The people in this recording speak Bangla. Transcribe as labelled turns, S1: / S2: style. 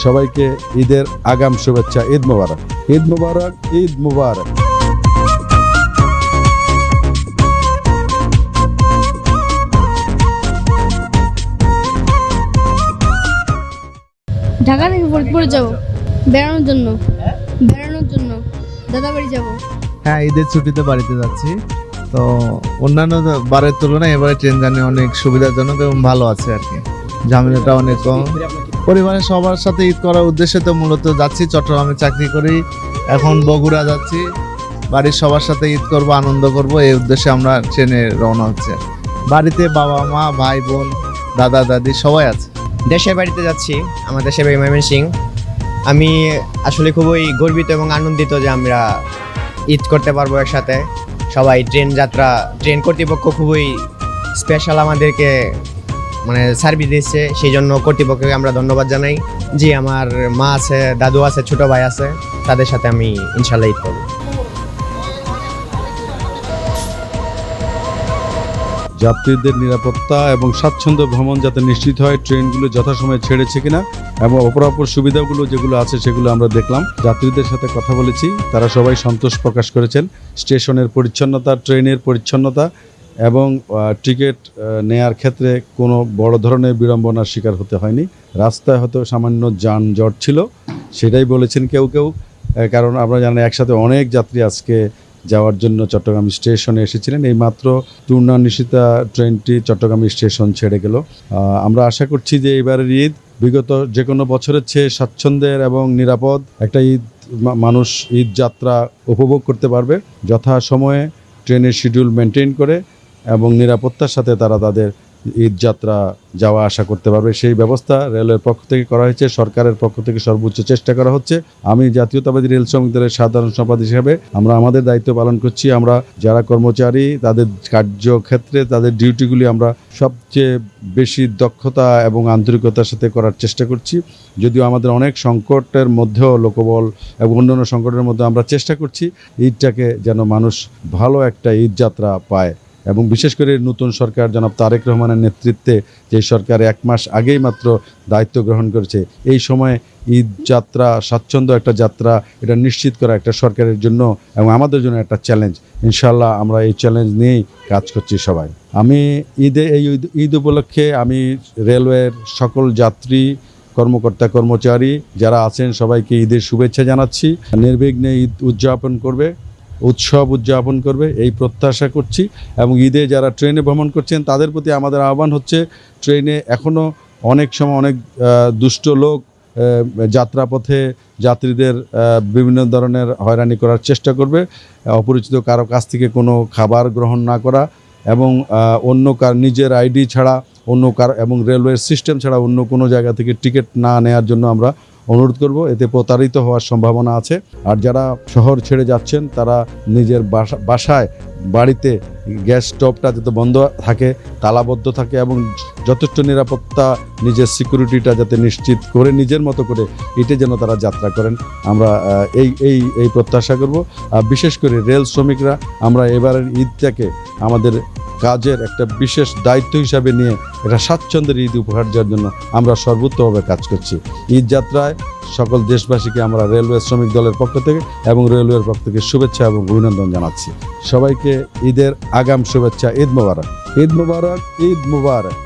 S1: সবাইকে ঈদের আগাম শুভেচ্ছা। ঈদ মোবারক, ঈদ মোবারক, ঈদ মোবারক।
S2: ঢাকা থেকে ফরিদপুরে যাব বেড়ানোর জন্য। দাদাবাড়ি যাব।
S3: হ্যাঁ, ঈদের ছুটিতে বাড়িতে যাচ্ছি। তো অন্যান্য বারের তুলনায় এবারে ট্রেন জার্নি অনেক সুবিধাজনক এবং ভালো আছে আর কি, ঝামেলাটা অনেক কম। পরিবারের সবার সাথে ঈদ করার উদ্দেশ্যে তো মূলত যাচ্ছি। চট্টগ্রামে চাকরি করি, এখন বগুড়া যাচ্ছি। বাড়ির সবার সাথে ঈদ করব, আনন্দ করব, এই উদ্দেশ্যে আমরা ট্রেনে রওনা হচ্ছে। বাড়িতে বাবা মা ভাই বোন দাদা দাদি সবাই আছে।
S4: দেশের বাড়িতে যাচ্ছি, আমার দেশের বাড়ি ময়মনসিংহ। আমি আসলে খুবই গর্বিত এবং আনন্দিত যে আমরা ঈদ করতে পারবো একসাথে সবাই। ট্রেন কর্তৃপক্ষ খুবই স্পেশাল আমাদেরকে সার্ভিস দিচ্ছে, সেই জন্য কর্তৃপক্ষকে আমরা ধন্যবাদ জানাই। জি, আমার মা আছে, দাদু আছে, ছোট ভাই আছে, তাদের সাথে আমি ইনশাল্লাহ ঈদ করবো।
S1: যাত্রীদের নিরাপত্তা এবং স্বাচ্ছন্দ্য ভ্রমণ যাতে নিশ্চিত হয়, ট্রেনগুলো যথাসময়ে ছেড়েছে কিনা এবং অপরাপর সুবিধাগুলো যেগুলো আছে সেগুলো আমরা দেখলাম। যাত্রীদের সাথে কথা বলেছি, তারা সবাই সন্তোষ প্রকাশ করেছেন। স্টেশনের পরিচ্ছন্নতা, ট্রেনের পরিচ্ছন্নতা এবং টিকিট নেয়ার ক্ষেত্রে কোনো বড় ধরনের বিড়ম্বনার শিকার হতে হয়নি। রাস্তায় হয়তো সামান্য যানজট ছিল, সেটাই বলেছেন কেউ কেউ। কারণ আমরা জানি একসাথে অনেক যাত্রী আজকে যাওয়ার জন্য চট্টগ্রাম স্টেশনে এসেছিলেন। এইমাত্র টুর্না নিশিতা ট্রেনটি চট্টগ্রাম স্টেশন ছেড়ে গেল। আমরা আশা করছি যে এবারের ঈদ বিগত যে কোনো বছরের চেয়ে স্বাচ্ছন্দ্যের এবং নিরাপদ একটা ঈদ মানুষ ঈদ যাত্রা উপভোগ করতে পারবে। যথাসময়ে ট্রেনের শিডিউল মেনটেন করে এবং নিরাপত্তার সাথে তারা তাদের ঈদ যাত্রা যাওয়া আসা করতে পারবে, সেই ব্যবস্থা রেলের পক্ষ থেকে করা হয়েছে। সরকারের পক্ষ থেকে সর্বোচ্চ চেষ্টা করা হচ্ছে। আমি জাতীয়তাবাদী রেল শ্রমিক দলের সাধারণ সম্পাদক হিসেবে আমরা আমাদের দায়িত্ব পালন করছি। আমরা যারা কর্মচারী তাদের কার্যক্ষেত্রে তাদের ডিউটিগুলি আমরা সবচেয়ে বেশি দক্ষতা এবং আন্তরিকতার সাথে করার চেষ্টা করছি। যদিও আমাদের অনেক সংকটের মধ্যেও লোকবল এবং অন্যান্য সংকটের মধ্যে আমরা চেষ্টা করছি ঈদটাকে যেন মানুষ ভালো একটা ঈদ যাত্রা পায়। এবং বিশেষ করে নতুন সরকার জনাব তারেক রহমানের নেতৃত্বে, যে সরকার 1 মাস আগেই মাত্র দায়িত্ব গ্রহণ করেছে, এই সময় ঈদ যাত্রা স্বাচ্ছন্দ্য একটা যাত্রা এটা নিশ্চিত করা একটা সরকারের জন্য এবং আমাদের জন্য একটা চ্যালেঞ্জ। ইনশাল্লাহ আমরা এই চ্যালেঞ্জ নিয়েই কাজ করছি সবাই। আমি ঈদ উপলক্ষে আমি রেলওয়ের সকল যাত্রী কর্মকর্তা কর্মচারী যারা আছেন সবাইকে ঈদের শুভেচ্ছা জানাচ্ছি। নির্বিঘ্নে ঈদ উৎসব উদযাপন করবে এই প্রত্যাশা করছি। এবং ঈদে যারা ট্রেনে ভ্রমণ করছেন তাদের প্রতি আমাদের আহ্বান হচ্ছে, ট্রেনে এখনও অনেক সময় অনেক দুষ্ট লোক যাত্রাপথে যাত্রীদের বিভিন্ন ধরনের হয়রানি করার চেষ্টা করবে। অপরিচিত কারো কাছ থেকে কোনো খাবার গ্রহণ না করা এবং নিজের আইডি ছাড়া এবং রেলওয়ের সিস্টেম ছাড়া অন্য কোনো জায়গা থেকে টিকিট না নেওয়ার জন্য আমরা অনুরোধ করব। এতে প্রতারিত হওয়ার সম্ভাবনা আছে। আর যারা শহর ছেড়ে যাচ্ছেন তারা নিজের বাসায় বাড়িতে গ্যাস স্টোভটা যাতে বন্ধ থাকে, তালাবদ্ধ থাকে এবং যথেষ্ট নিরাপত্তা নিজের সিকিউরিটিটা যাতে নিশ্চিত করে নিজের মতো করে এটা যেন তারা যাত্রা করেন, আমরা এই প্রত্যাশা করব। আর বিশেষ করে রেল শ্রমিকরা আমরা এবারের ঈদটাকে আমাদের কাজের একটা বিশেষ দায়িত্ব হিসাবে নিয়ে এটা স্বাচ্ছন্দ্যের ঈদ উপহার দেওয়ার জন্য আমরা সর্বোত্তমভাবে কাজ করছি। ঈদ যাত্রায় সকল দেশবাসীকে আমরা রেলওয়ে শ্রমিক দলের পক্ষ থেকে এবং রেলওয়ের পক্ষ থেকে শুভেচ্ছা এবং অভিনন্দন জানাচ্ছি। সবাইকে ঈদের আগাম শুভেচ্ছা। ঈদ মোবারক, ঈদ মোবারক, ঈদ মোবারক।